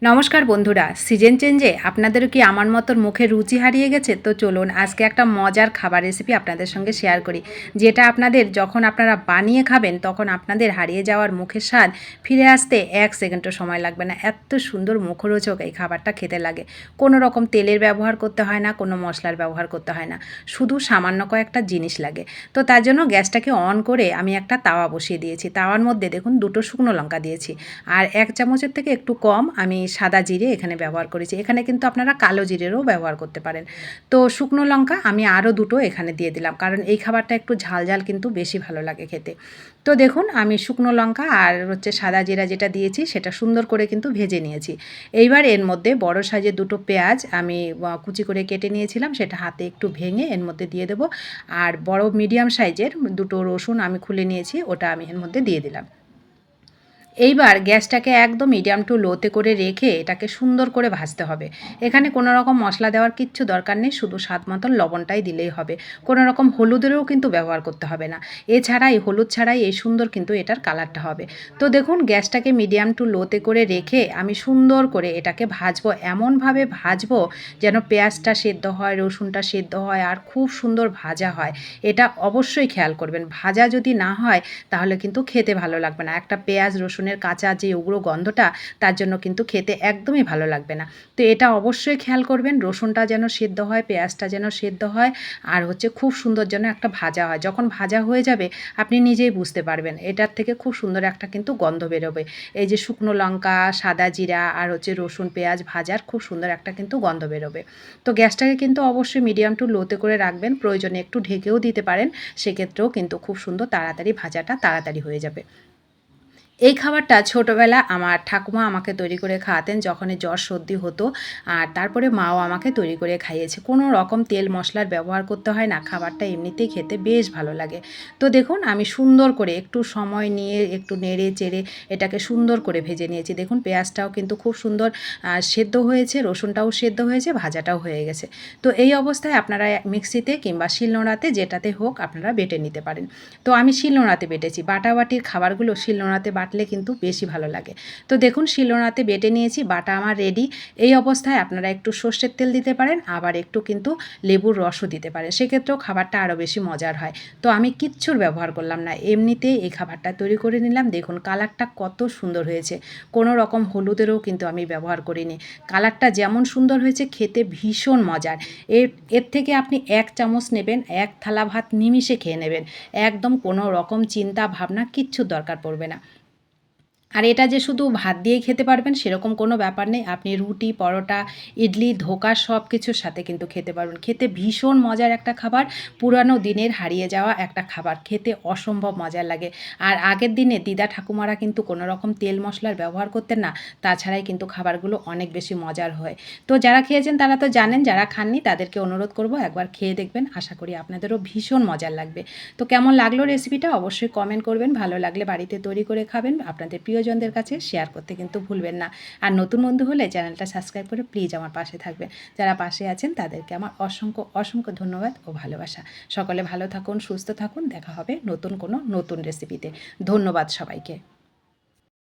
নমস্কার বন্ধুরা, সিজন চেঞ্জে আপনাদেরও কি আমার মতন মুখে রুচি হারিয়ে গেছে? তো চলুন আজকে একটা মজার খাবার রেসিপি আপনাদের সঙ্গে শেয়ার করি, যেটা আপনাদের যখন আপনারা বানিয়ে খাবেন তখন আপনাদের হারিয়ে যাওয়ার মুখের স্বাদ ফিরে আসতে 1 সেকেন্ডও সময় লাগবে না। এত সুন্দর মুখরোচক এই খাবারটা খেতে লাগে। কোনো রকম তেলের ব্যবহার করতে হয় না, কোনো মশলার ব্যবহার করতে হয় না, শুধু সামান্য কয়েকটা জিনিস লাগে। তো তার জন্য গ্যাসটাকে অন করে আমি একটা তাওয়া বসিয়ে দিয়েছি। তাওয়ার মধ্যে দেখুন 2টো শুকনো লঙ্কা দিয়েছি, আর 1 চামচের থেকে একটু কম আমি সাদা জিরে এখানে ব্যবহার করেছি। এখানে কিন্তু আপনারা কালো জিরেরও ব্যবহার করতে পারেন। তো শুকনো লঙ্কা আমি আরও 2টো এখানে দিয়ে দিলাম, কারণ এই খাবারটা একটু ঝাল ঝাল কিন্তু বেশি ভালো লাগে খেতে। তো দেখুন আমি শুকনো লঙ্কা আর সাদা জিরা যেটা দিয়েছি সেটা সুন্দর করে কিন্তু ভেজে নিয়েছি। এইবার এর মধ্যে বড় সাইজের 2টো পেঁয়াজ আমি কুচি করে কেটে নিয়েছিলাম, সেটা হাতে একটু ভেঙে এর মধ্যে দিয়ে দেবো। আর বড় মিডিয়াম সাইজের 2টো রসুন আমি খুলে নিয়েছি, ওটা আমি এর মধ্যে দিয়ে দিলাম। এইবার গ্যাসটাকে একদম মিডিয়াম টু লোতে করে রেখে এটাকে সুন্দর করে ভাজতে হবে। এখানে কোনো রকম মশলা দেওয়ার কিচ্ছু দরকার নেই, শুধু স্বাদ মতন লবণটাই দিলেই হবে। কোনো রকম হলুদেরও কিন্তু ব্যবহার করতে হবে না। এছাড়াই হলুদ ছাড়াই এই সুন্দর কিন্তু এটার কালারটা হবে। তো দেখুন গ্যাসটাকে মিডিয়াম টু লোতে করে রেখে আমি সুন্দর করে এটাকে ভাজবো, এমনভাবে ভাজবো যেন পেঁয়াজটা সেদ্ধ হয়, রসুনটা সেদ্ধ হয়, আর খুব সুন্দর ভাজা হয়। এটা অবশ্যই খেয়াল করবেন, ভাজা যদি না হয় তাহলে কিন্তু খেতে ভালো লাগবে না। একটা পেঁয়াজ রসুনের কাঁচা যে উগ্র গন্ধটা, তার জন্য কিন্তু খেতে একদমই ভালো লাগবে না। তো এটা অবশ্যই খেয়াল করবেন, রসুনটা যেন সেদ্ধ হয়, পেঁয়াজটা যেন সেদ্ধ হয়, আর খুব সুন্দর যেন একটা ভাজা হয়। যখন ভাজা হয়ে যাবে আপনি নিজেই বুঝতে পারবেন এটার থেকে খুব সুন্দর একটা কিন্তু গন্ধ বেরোবে। এই যে শুকনো লঙ্কা, সাদা জিরা আর রসুন পেঁয়াজ ভাজার খুব সুন্দর একটা কিন্তু গন্ধ বেরোবে। তো গ্যাসটাকে কিন্তু অবশ্যই মিডিয়াম টু লোতে করে রাখবেন, প্রয়োজনে একটু ঢেকেও দিতে পারেন, সেক্ষেত্রেও কিন্তু খুব সুন্দর তাড়াতাড়ি ভাজাটা তাড়াতাড়ি হয়ে যাবে। এই খাবারটা ছোটোবেলা আমার ঠাকুমা আমাকে তৈরি করে খাওয়াতেন যখনই জ্বর সর্দি হতো, আর তারপরে মাও আমাকে তৈরি করে খাইয়েছে। কোনো রকম তেল মশলার ব্যবহার করতে হয় না, খাবারটা এমনিতেই খেতে বেশ ভালো লাগে। তো দেখুন আমি সুন্দর করে একটু সময় নিয়ে একটু নেড়ে চেড়ে এটাকে সুন্দর করে ভেজে নিয়েছি। দেখুন পেঁয়াজটাও কিন্তু খুব সুন্দর সেদ্ধ হয়েছে, রসুনটাও সেদ্ধ হয়েছে, ভাজাটাও হয়ে গেছে। তো এই অবস্থায় আপনারা মিক্সিতে কিংবা শিলনোড়াতে যেটাতে হোক আপনারা বেটে নিতে পারেন। তো আমি শিলনোড়াতে বেটেছি, বাটাবাটির খাবারগুলো শিলনোড়াতে বাটলে কিন্তু বেশি ভালো লাগে। তো দেখুন শিলনোড়াতে বেটে নিয়েছি, বাটা আমার রেডি। এই অবস্থায় আপনারা একটু সর্ষের তেল দিতে পারেন, আবার একটু কিন্তু লেবুর রসও দিতে পারেন, সেক্ষেত্রেও খাবারটা আরও বেশি মজার হয়। তো আমি কিচ্ছুর ব্যবহার করলাম না, এমনিতেই এই খাবারটা তৈরি করে নিলাম। দেখুন কালারটা কত সুন্দর হয়েছে, কোনো রকম হলুদেরও কিন্তু আমি ব্যবহার করিনি। কালারটা যেমন সুন্দর হয়েছে, খেতে ভীষণ মজার। এর এর থেকে আপনি 1 চামচ নেবেন, 1 থালা ভাত নিমিষে খেয়ে নেবেন। একদম কোনো রকম চিন্তা ভাবনা কিচ্ছু দরকার পড়বে না। আর এটা যে শুধু ভাত দিয়েই খেতে পারবেন সেরকম কোনো ব্যাপার নেই, আপনি রুটি, পরোটা, ইডলি, ধোকা সব কিছুর সাথে কিন্তু খেতে পারবেন। খেতে ভীষণ মজার একটা খাবার, পুরানো দিনের হারিয়ে যাওয়া একটা খাবার, খেতে অসম্ভব মজার লাগে। আর আগের দিনে দিদা ঠাকুমারা কিন্তু কোনো রকম তেল মশলার ব্যবহার করতেন না, তাছাড়াই কিন্তু খাবারগুলো অনেক বেশি মজার হয়। তো যারা খেয়েছেন তারা তো জানেন, যারা খাননি তাদেরকে অনুরোধ করব একবার খেয়ে দেখবেন, আশা করি আপনাদেরও ভীষণ মজার লাগবে। তো কেমন লাগলো রেসিপিটা অবশ্যই কমেন্ট করবেন, ভালো লাগলে বাড়িতে তৈরি করে খাবেন, আপনাদের প্রিয়জনদের কাছে শেয়ার করতে কিন্তু ভুলবেন না। আর নতুন বন্ধু হলে চ্যানেলটা সাবস্ক্রাইব করে প্লিজ আমার পাশে থাকবেন। যারা পাশে আছেন তাদেরকে আমার অসংখ্য অসংখ্য ধন্যবাদ ও ভালোবাসা। সকলে ভালো থাকুন, সুস্থ থাকুন, দেখা হবে নতুন কোনো নতুন রেসিপিতে। ধন্যবাদ সবাইকে।